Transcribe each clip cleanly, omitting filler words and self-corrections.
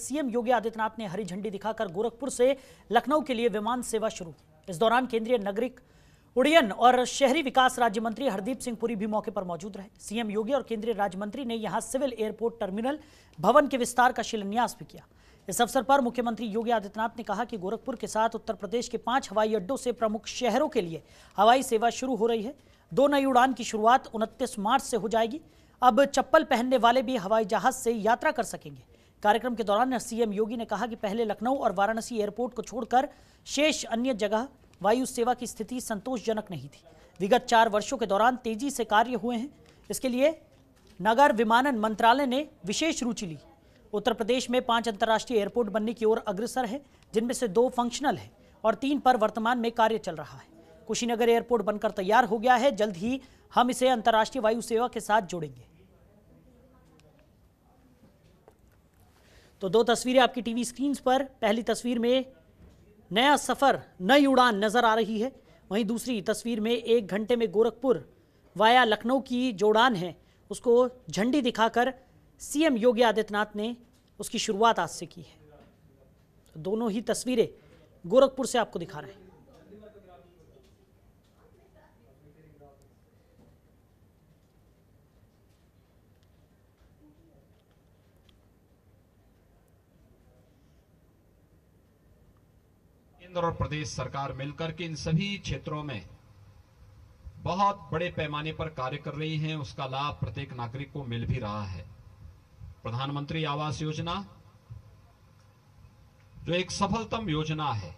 CM Yogi Adityanath ने हरी झंडी दिखाकर गोरखपुर से लखनऊ के लिए विमान सेवा शुरू की। इस दौरान केंद्रीय नागरिक उड्डयन और शहरी विकास राज्य मंत्री हरदीप सिंह पुरी भी मौके पर मौजूद रहे। सीएम योगी और केंद्रीय राज्य मंत्री ने यहां सिविल एयरपोर्ट टर्मिनल भवन के विस्तार का शिलान्यास भी किया। इस अवसर पर मुख्यमंत्री योगी आदित्यनाथ ने कहा कि गोरखपुर के साथ उत्तर प्रदेश के 5 हवाई अड्डों से प्रमुख शहरों के लिए हवाई सेवा शुरू हो रही है। 2 नई उड़ान की शुरुआत 29 मार्च से हो जाएगी। अब चप्पल पहनने वाले भी हवाई जहाज से यात्रा कर सकेंगे। कार्यक्रम के दौरान सीएम योगी ने कहा कि पहले लखनऊ और वाराणसी एयरपोर्ट को छोड़कर शेष अन्य जगह वायु सेवा की स्थिति संतोषजनक नहीं थी। विगत 4 वर्षों के दौरान तेजी से कार्य हुए हैं। इसके लिए नगर विमानन मंत्रालय ने विशेष रुचि ली। उत्तर प्रदेश में 5 अंतर्राष्ट्रीय एयरपोर्ट बनने की ओर अग्रसर है, जिनमें से 2 फंक्शनल है और 3 पर वर्तमान में कार्य चल रहा है। कुशीनगर एयरपोर्ट बनकर तैयार हो गया है। जल्द ही हम इसे अंतर्राष्ट्रीय वायु सेवा के साथ जोड़ेंगे। तो 2 तस्वीरें आपकी टीवी स्क्रीन पर। पहली तस्वीर में नया सफर, नई उड़ान नजर आ रही है। वहीं दूसरी तस्वीर में 1 घंटे में गोरखपुर वाया लखनऊ की जो उड़ान है उसको झंडी दिखाकर सीएम योगी आदित्यनाथ ने उसकी शुरुआत आज से की है। दोनों ही तस्वीरें गोरखपुर से आपको दिखा रहे हैं। केंद्र और प्रदेश सरकार मिलकर के इन सभी क्षेत्रों में बहुत बड़े पैमाने पर कार्य कर रही हैं। उसका लाभ प्रत्येक नागरिक को मिल भी रहा है। प्रधानमंत्री आवास योजना जो एक सफलतम योजना है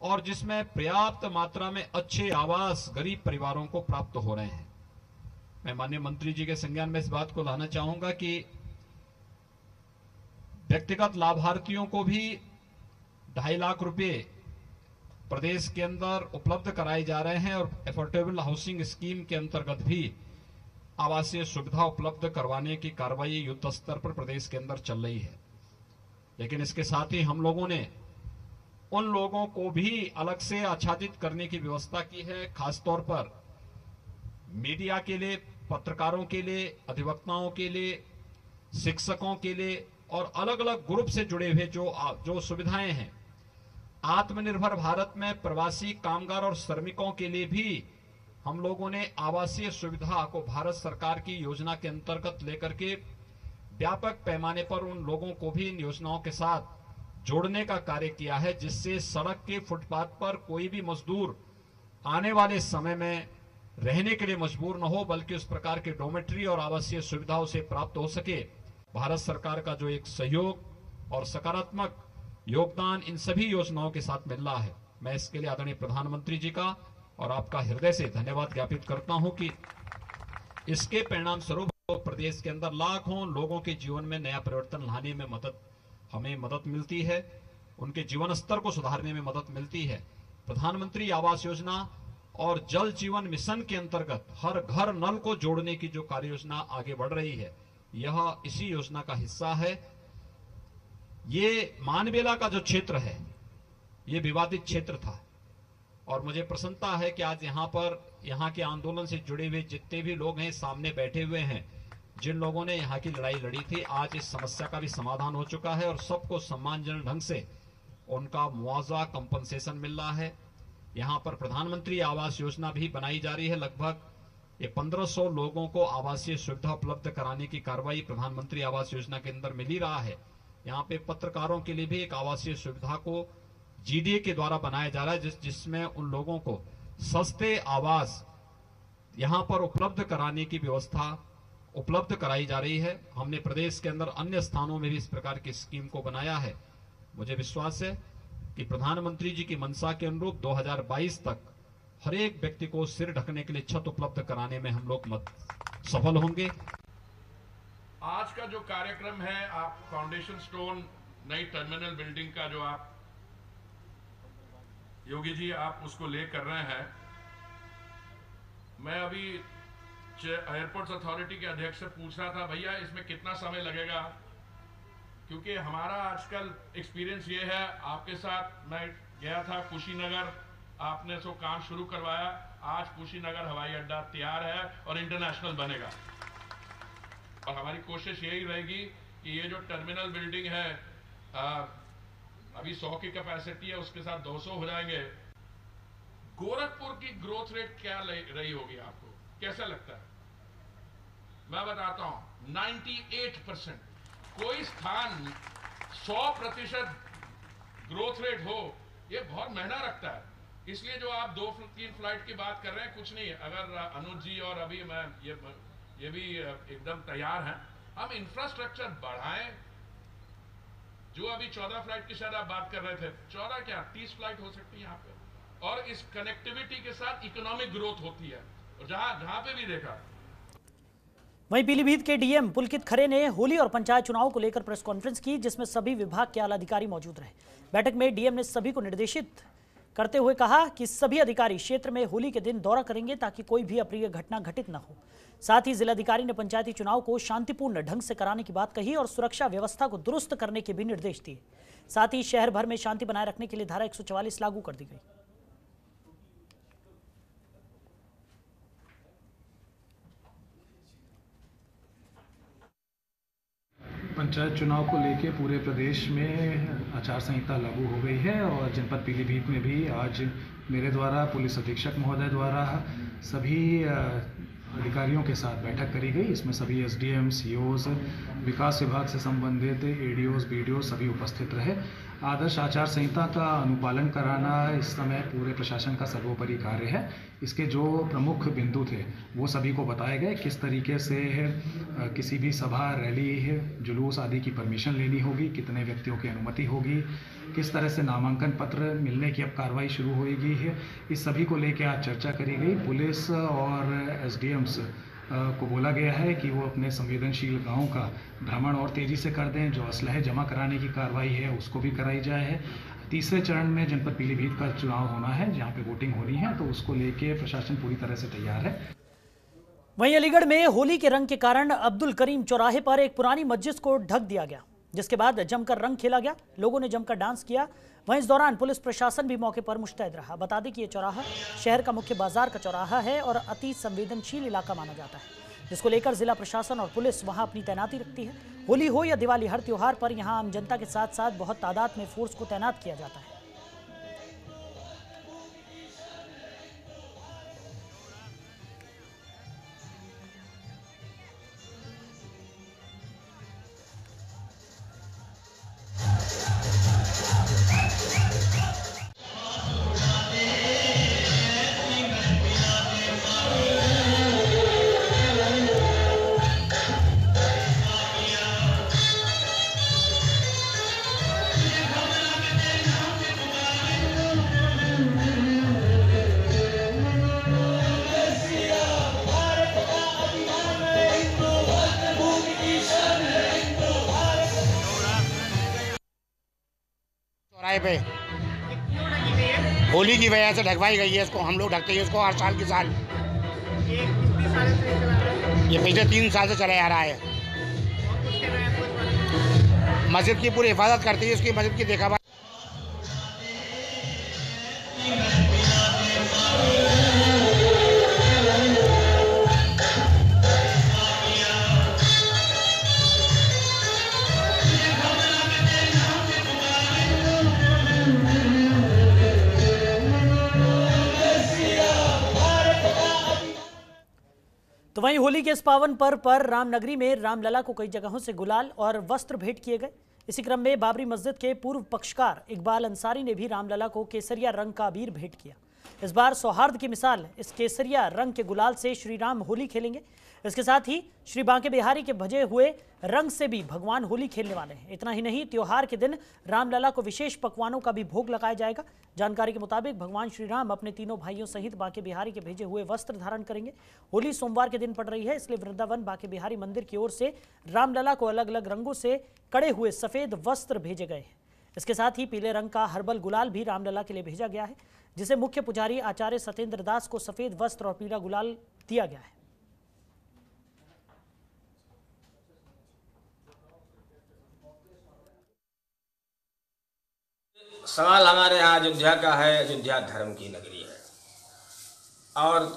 और जिसमें पर्याप्त मात्रा में अच्छे आवास गरीब परिवारों को प्राप्त हो रहे हैं। मैं माननीय मंत्री जी के संज्ञान में इस बात को लाना चाहूंगा कि व्यक्तिगत लाभार्थियों को भी 2.5 लाख रुपए प्रदेश के अंदर उपलब्ध कराए जा रहे हैं और एफोर्डेबल हाउसिंग स्कीम के अंतर्गत भी आवासीय सुविधा उपलब्ध करवाने की कार्रवाई युद्ध स्तर पर प्रदेश के अंदर चल रही है। लेकिन इसके साथ ही हम लोगों ने उन लोगों को भी अलग से आच्छादित करने की व्यवस्था की है, खासतौर पर मीडिया के लिए, पत्रकारों के लिए, अधिवक्ताओं के लिए, शिक्षकों के लिए और अलग अलग ग्रुप से जुड़े हुए जो सुविधाएं हैं। आत्मनिर्भर भारत में प्रवासी कामगार और श्रमिकों के लिए भी हम लोगों ने आवासीय सुविधा को भारत सरकार की योजना के अंतर्गत लेकर के व्यापक पैमाने पर उन लोगों को भी इन योजनाओं के साथ जोड़ने का कार्य किया है, जिससे सड़क के फुटपाथ पर कोई भी मजदूर आने वाले समय में रहने के लिए मजबूर न हो, बल्कि उस प्रकार के डोमेट्री और आवासीय सुविधाओं से प्राप्त हो सके। भारत सरकार का जो एक सहयोग और सकारात्मक योगदान इन सभी योजनाओं के साथ मिल रहा है, मैं इसके लिए आदरणीय प्रधानमंत्री जी का और आपका हृदय से धन्यवाद ज्ञापित करता हूं कि इसके परिणाम स्वरूप प्रदेश के अंदर लाखों लोगों के जीवन में नया परिवर्तन लाने में हमें मदद मिलती है, उनके जीवन स्तर को सुधारने में मदद मिलती है। प्रधानमंत्री आवास योजना और जल जीवन मिशन के अंतर्गत हर घर नल को जोड़ने की जो कार्य योजना आगे बढ़ रही है, यह इसी योजना का हिस्सा है। ये मानवेला का जो क्षेत्र है, ये विवादित क्षेत्र था और मुझे प्रसन्नता है कि आज यहाँ के आंदोलन से जुड़े हुए जितने भी लोग हैं सामने बैठे हुए हैं, जिन लोगों ने यहाँ की लड़ाई लड़ी थी, आज इस समस्या का भी समाधान हो चुका है और सबको सम्मानजनक ढंग से उनका मुआवजा कंपनसेशन मिल रहा है। यहाँ पर प्रधानमंत्री आवास योजना भी बनाई जा रही है। लगभग ये 1500 लोगों को आवासीय सुविधा उपलब्ध कराने की कार्रवाई प्रधानमंत्री आवास योजना के अंदर मिल ही रहा है। यहाँ पे पत्रकारों के लिए भी एक आवासीय सुविधा को जीडीए के द्वारा बनाया जा रहा है, जिसमें उन लोगों को सस्ते आवास यहाँ पर उपलब्ध कराने की व्यवस्था उपलब्ध कराई जा रही है। हमने प्रदेश के अंदर अन्य स्थानों में भी इस प्रकार की स्कीम को बनाया है। मुझे विश्वास है कि प्रधानमंत्री जी की मंशा के अनुरूप 2022 तक हर एक व्यक्ति को सिर ढकने के लिए छत उपलब्ध कराने में हम लोग सफल होंगे। आज का जो कार्यक्रम है, आप फाउंडेशन स्टोन नई टर्मिनल बिल्डिंग का जो आप योगी जी आप उसको ले कर रहे हैं, मैं अभी एयरपोर्ट्स अथॉरिटी के अध्यक्ष से पूछ रहा था, भैया इसमें कितना समय लगेगा, क्योंकि हमारा आजकल एक्सपीरियंस ये है, आपके साथ मैं गया था कुशीनगर, आपने सो काम शुरू करवाया, आज कुशीनगर हवाई अड्डा तैयार है और इंटरनेशनल बनेगा। और हमारी कोशिश यही रहेगी कि ये जो टर्मिनल बिल्डिंग है अभी 100 की कैपेसिटी है, उसके साथ 200 हो जाएंगे। गोरखपुर की ग्रोथ रेट क्या रही होगी आपको कैसा लगता है? मैं बताता हूं 98%। कोई स्थान 100% ग्रोथ रेट हो ये बहुत महीना रखता है। इसलिए जो आप 2-3 फ्लाइट की बात कर रहे हैं कुछ नहीं, अगर अनुज जी और अभी मैं ये भी एकदम तैयार हैं, हम इंफ्रास्ट्रक्चर बढ़ाएं। जो अभी 14 फ्लाइट की शायद आप बात कर रहे थे, 14 क्या 30 फ्लाइट हो सकती है यहाँ पे, और इस कनेक्टिविटी के साथ इकोनॉमिक ग्रोथ होती है। और जहां पे भी देखा। वहीं पीलीभीत के डीएम पुलकित खरे ने होली और पंचायत चुनाव को लेकर प्रेस कॉन्फ्रेंस की, जिसमें सभी विभाग के आला अधिकारी मौजूद रहे। बैठक में डीएम ने सभी को निर्देशित करते हुए कहा कि सभी अधिकारी क्षेत्र में होली के दिन दौरा करेंगे ताकि कोई भी अप्रिय घटना घटित न हो। साथ ही जिलाधिकारी ने पंचायती चुनाव को शांतिपूर्ण ढंग से कराने की बात कही और सुरक्षा व्यवस्था को दुरुस्त करने के भी निर्देश दिए। साथ ही शहर भर में शांति बनाए रखने के लिए धारा 144 लागू कर दी गई। पंचायत चुनाव को लेके पूरे प्रदेश में आचार संहिता लागू हो गई है और जनपद पीलीभीत में भी आज मेरे द्वारा पुलिस अधीक्षक महोदय द्वारा सभी अधिकारियों के साथ बैठक करी गई। इसमें सभी एसडीएम, सीओज, विकास विभाग से संबंधित एडीओज, बीडीओ सभी उपस्थित रहे। आदर्श आचार संहिता का अनुपालन कराना इस समय पूरे प्रशासन का सर्वोपरि कार्य है। इसके जो प्रमुख बिंदु थे वो सभी को बताए गए। किस तरीके से किसी भी सभा, रैली, जुलूस आदि की परमिशन लेनी होगी, कितने व्यक्तियों की अनुमति होगी, किस तरह से नामांकन पत्र मिलने की अब कार्रवाई शुरू होगी है, इस सभी को लेकर आज चर्चा करी गई। पुलिस और एसडीएम्स को बोला गया है कि वो अपने संवेदनशील गांवों का भ्रमण और तेज़ी से कर दें। जो असलहे जमा कराने की कार्रवाई है उसको भी कराई जाए है। तीसरे चरण में जनपद पीलीभीत का चुनाव होना है जहां पे वोटिंग होनी है, तो उसको लेके प्रशासन पूरी तरह से तैयार है। वहीं अलीगढ़ में होली के रंग के कारण अब्दुल करीम चौराहे पर एक पुरानी मस्जिद को ढक दिया गया, जिसके बाद जमकर रंग खेला गया। लोगों ने जमकर डांस किया। वहीं इस दौरान पुलिस प्रशासन भी मौके पर मुस्तैद रहा। बता दें कि यह चौराहा शहर का मुख्य बाजार का चौराहा है और अति संवेदनशील इलाका माना जाता है, जिसको लेकर जिला प्रशासन और पुलिस वहां अपनी तैनाती रखती है। होली हो या दिवाली, हर त्योहार पर यहां आम जनता के साथ साथ बहुत तादाद में फोर्स को तैनात किया जाता है। पे होली की वजह से ढकवाई गई है। इसको हम लोग ढकते हैं इसको हर साल की साल। ये पिछले 3 साल से चला आ रहा है। मस्जिद की पूरी हिफाजत करती है, इसकी मस्जिद की देखा। तो वहीं होली के इस पावन पर्व पर रामनगरी में रामलला को कई जगहों से गुलाल और वस्त्र भेंट किए गए। इसी क्रम में बाबरी मस्जिद के पूर्व पक्षकार इकबाल अंसारी ने भी रामलला को केसरिया रंग का अबीर भेंट किया। इस बार सौहार्द की मिसाल इस केसरिया रंग के गुलाल से श्री राम होली खेलेंगे। इसके साथ ही श्री बांके बिहारी के भजे हुए रंग से भी भगवान होली खेलने वाले हैं। इतना ही नहीं, त्योहार के दिन रामलला को विशेष पकवानों का भी भोग लगाया जाएगा। जानकारी के मुताबिक भगवान श्री राम अपने तीनों भाइयों सहित बांके बिहारी के भेजे हुए वस्त्र धारण करेंगे। होली सोमवार के दिन पड़ रही है, इसलिए वृंदावन बांके बिहारी मंदिर की ओर से रामलला को अलग अलग रंगों से कड़े हुए सफेद वस्त्र भेजे गए हैं। इसके साथ ही पीले रंग का हर्बल गुलाल भी रामलला के लिए भेजा गया है, जिसे मुख्य पुजारी आचार्य सत्येंद्र दास को सफेद वस्त्र और पीला गुलाल दिया गया है। सवाल हमारे यहाँ अयोध्या का है। अयोध्या धर्म की नगरी है और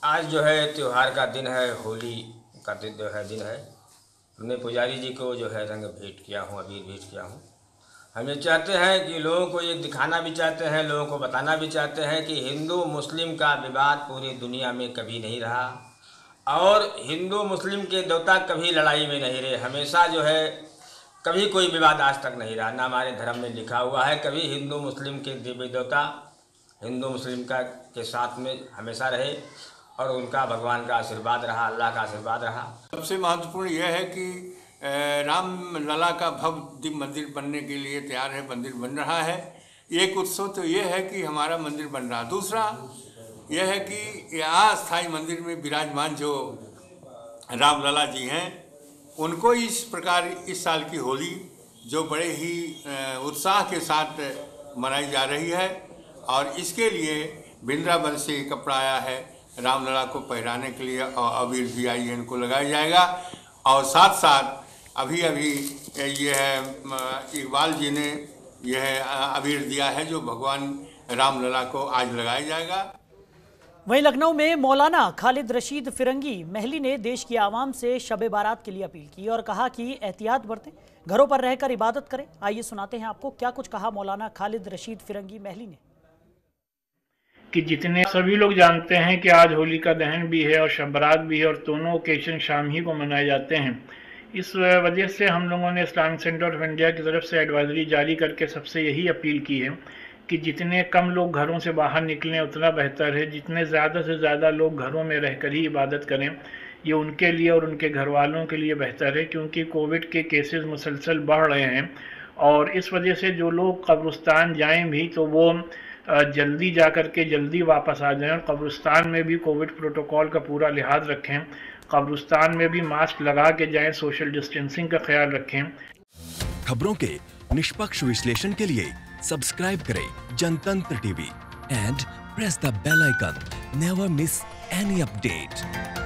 आज जो है त्योहार का दिन है, होली का दिन है। हमने पुजारी जी को जो है रंग भेंट किया हूँ, अबीर भेंट किया हूँ। हम ये चाहते हैं कि लोगों को ये दिखाना भी चाहते हैं, लोगों को बताना भी चाहते हैं कि हिंदू मुस्लिम का विवाद पूरी दुनिया में कभी नहीं रहा और हिंदू मुस्लिम के देवता कभी लड़ाई में नहीं रहे। हमेशा जो है कभी कोई विवाद आज तक नहीं रहा, ना हमारे धर्म में लिखा हुआ है। कभी हिंदू मुस्लिम के देवी देवता हिंदू मुस्लिम का के साथ में हमेशा रहे और उनका भगवान का आशीर्वाद रहा, अल्लाह का आशीर्वाद रहा। सबसे महत्वपूर्ण यह है कि राम लला का भव्य मंदिर बनने के लिए तैयार है, मंदिर बन रहा है। एक उत्सव तो यह है कि हमारा मंदिर बन रहा, दूसरा यह है कि यहाँ स्थायी मंदिर में विराजमान जो राम लला जी हैं उनको इस प्रकार इस साल की होली जो बड़े ही उत्साह के साथ मनाई जा रही है और इसके लिए वृंदावन से कपड़ा आया है रामलला को पहनाने के लिए और अबीर भी आई है, इनको लगाया जाएगा। और साथ साथ अभी यह इकबाल जी ने यह अबीर दिया है जो भगवान रामलला को आज लगाया जाएगा। वहीं लखनऊ में मौलाना खालिद रशीद फिरंगी महली ने देश की आवाम से शब बारात के लिए अपील की और कहा कि एहतियात बरतें, घरों पर रहकर इबादत करें। आइए सुनाते हैं आपको क्या कुछ कहा मौलाना खालिद रशीद फिरंगी महली ने। कि जितने सभी लोग जानते हैं कि आज होलिका दहन भी है और शब बारात भी है और दोनों ओकेजन शाम ही को मनाए जाते हैं। इस वजह से हम लोगों ने इस्लामिक सेंटर ऑफ इंडिया की तरफ से एडवाइजरी जारी करके सबसे यही अपील की है कि जितने कम लोग घरों से बाहर निकलें उतना बेहतर है। जितने ज़्यादा से ज़्यादा लोग घरों में रहकर ही इबादत करें, ये उनके लिए और उनके घर वालों के लिए बेहतर है, क्योंकि कोविड के केसेस मुसलसल बढ़ रहे हैं और इस वजह से जो लोग कब्रिस्तान जाएं भी तो वो जल्दी जा कर के जल्दी वापस आ जाएं और कब्रिस्तान में भी कोविड प्रोटोकॉल का पूरा लिहाज रखें। कब्रिस्तान में भी मास्क लगा के जाएं, सोशल डिस्टेंसिंग का ख्याल रखें। खबरों के निष्पक्ष विश्लेषण के लिए सब्सक्राइब करें Jantantra TV and press the bell icon. Never miss any update.